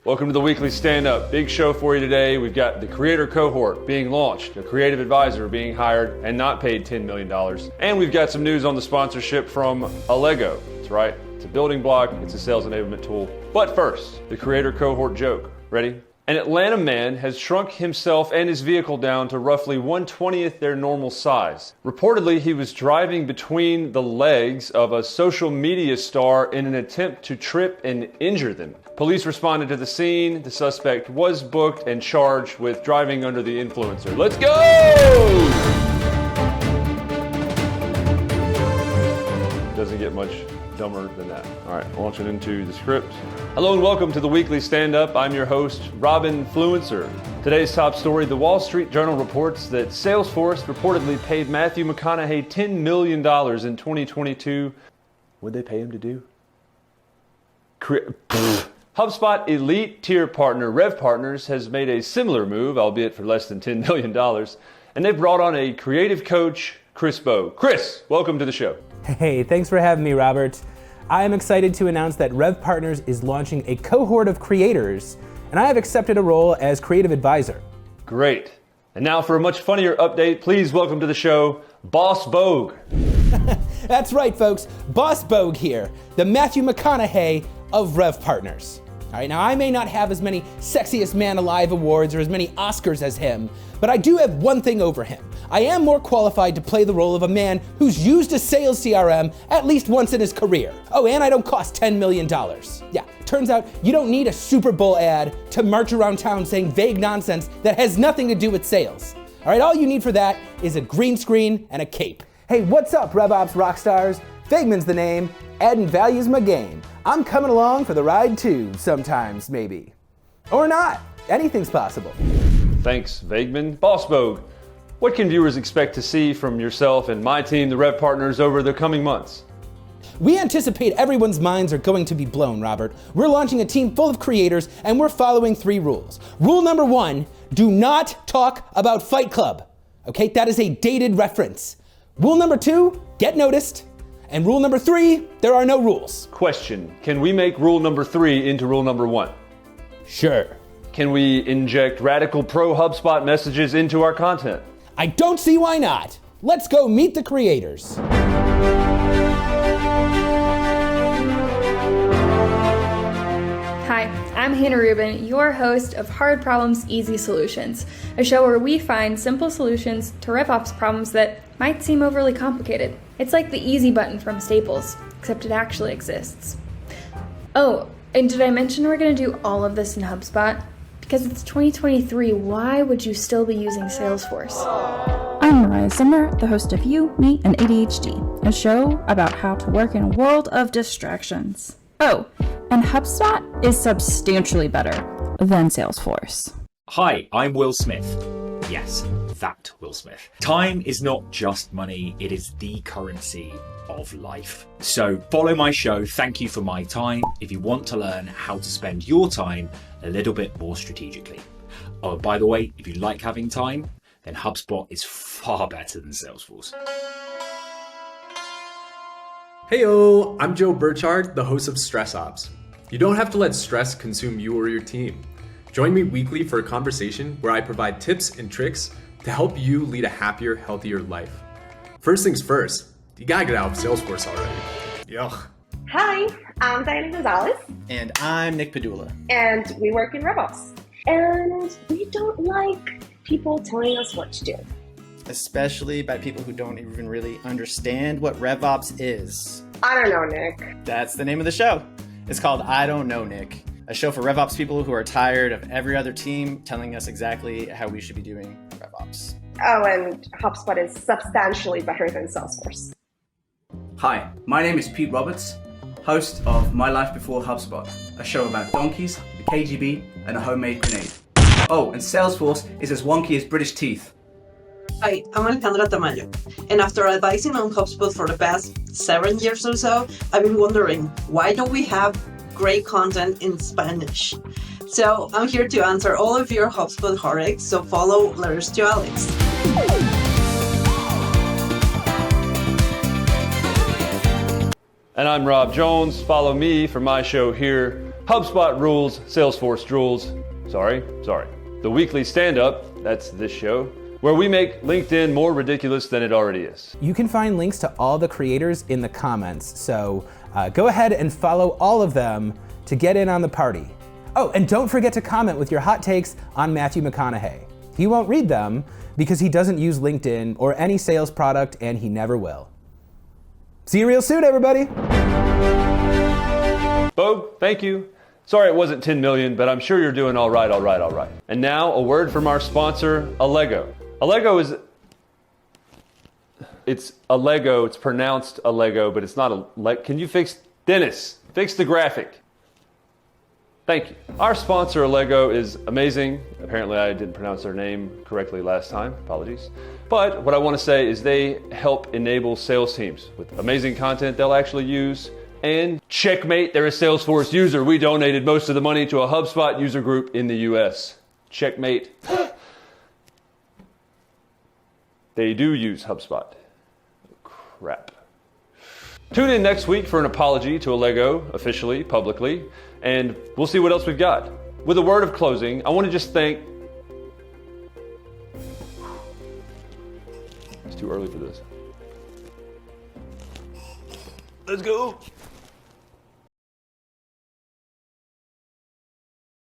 Welcome to the Weekly Standup. Big show for you today. We've got the creator cohort being launched, a creative advisor being hired and not paid $10 million. And we've got some news on the sponsorship from Allego. That's right, it's a building block, it's a sales enablement tool. But first, the creator cohort joke. Ready? An Atlanta man has shrunk himself and his vehicle down to roughly 1/20th their normal size. Reportedly, he was driving between the legs of a social media star in an attempt to trip and injure them. Police responded to the scene. The suspect was booked and charged with driving under the influencer. Let's go! Doesn't get much dumber than that. All right, launching into the script. Hello and welcome to the Weekly Stand-Up. I'm your host, Robin Fluencer. Today's top story, the Wall Street Journal reports that Salesforce reportedly paid Matthew McConaughey $10 million in 2022. What'd they pay him to do? HubSpot elite tier partner RevPartners has made a similar move, albeit for less than $10 million. And they brought on a creative coach, Chris Bogue. Chris, welcome to the show. Hey, thanks for having me, Robert. I am excited to announce that RevPartners is launching a cohort of creators, and I have accepted a role as creative advisor. Great. And now for a much funnier update, please welcome to the show, Boss Bogue. That's right, folks. Boss Bogue here, the Matthew McConaughey of RevPartners. All right, now I may not have as many Sexiest Man Alive awards or as many Oscars as him, but I do have one thing over him. I am more qualified to play the role of a man who's used a sales CRM at least once in his career. Oh, and I don't cost $10 million. Yeah, turns out you don't need a Super Bowl ad to march around town saying vague nonsense that has nothing to do with sales. All right, all you need for that is a green screen and a cape. Hey, what's up, RevOps rock stars? Vagman's the name, adding value's my game. I'm coming along for the ride too, sometimes, maybe. Or not, anything's possible. Thanks, Vagman. Boss Bogue, what can viewers expect to see from yourself and my team, the RevPartners, over the coming months? We anticipate everyone's minds are going to be blown, Robert. We're launching a team full of creators, and we're following 3 rules. Rule number 1, do not talk about Fight Club. Okay, that is a dated reference. Rule number 2, get noticed. And rule number 3, there are no rules. Question, can we make rule number 3 into rule number 1? Sure. Can we inject radical pro HubSpot messages into our content? I don't see why not. Let's go meet the creators. Hi, I'm Hannah Rubin, your host of Hard Problems, Easy Solutions, a show where we find simple solutions to RevOps problems that might seem overly complicated. It's like the easy button from Staples, except it actually exists. Oh, and did I mention we're going to do all of this in HubSpot? Because it's 2023, why would you still be using Salesforce? I'm Mariah Zimmer, the host of You, Me, and ADHD, a show about how to work in a world of distractions. Oh, and HubSpot is substantially better than Salesforce. Hi, I'm Will Smith. Yes, that Will Smith. Time is not just money, it is the currency of life. So follow my show, Thank You for My Time, if you want to learn how to spend your time a little bit more strategically. Oh, by the way, if you like having time, then HubSpot is far better than Salesforce. Heyo, I'm Joe Burchard, the host of Stress Ops. You don't have to let stress consume you or your team. Join me weekly for a conversation where I provide tips and tricks to help you lead a happier, healthier life. First things first, you gotta get out of Salesforce already. Yuck. Hi, I'm Diana Gonzalez. And I'm Nick Padula. And we work in RevOps. And we don't like people telling us what to do. Especially by people who don't even really understand what RevOps is. I don't know, Nick. That's the name of the show. It's called I Don't Know, Nick. A show for RevOps people who are tired of every other team telling us exactly how we should be doing RevOps. Oh, and HubSpot is substantially better than Salesforce. Hi, my name is Pete Roberts, host of My Life Before HubSpot, a show about donkeys, the KGB, and a homemade grenade. Oh, and Salesforce is as wonky as British teeth. Hi, I'm Alejandra Tamayo, and after advising on HubSpot for the past 7 years or so, I've been wondering, why don't we have great content in Spanish? So I'm here to answer all of your HubSpot heartaches, so follow Letters to Alex. And I'm Rob Jones. Follow me for my show here, HubSpot rules, Salesforce drools. Sorry. The Weekly Standup, that's this show, where we make LinkedIn more ridiculous than it already is. You can find links to all the creators in the comments, so go ahead and follow all of them to get in on the party. Oh, and don't forget to comment with your hot takes on Matthew McConaughey. He won't read them because he doesn't use LinkedIn or any sales product, and he never will. See you real soon, everybody. Bogue, thank you. Sorry it wasn't 10 million, but I'm sure you're doing all right. And now a word from our sponsor, Allego. It's Allego, it's pronounced Allego, but it's not can you Dennis, fix the graphic. Thank you. Our sponsor, Allego, is amazing. Apparently I didn't pronounce their name correctly last time, apologies. But what I want to say is they help enable sales teams with amazing content they'll actually use. And checkmate, they're a Salesforce user. We donated most of the money to a HubSpot user group in the US. Checkmate. They do use HubSpot. Crap. Tune in next week for an apology to Allego, officially, publicly, and we'll see what else we've got. With a word of closing, I want to just thank... It's too early for this. Let's go.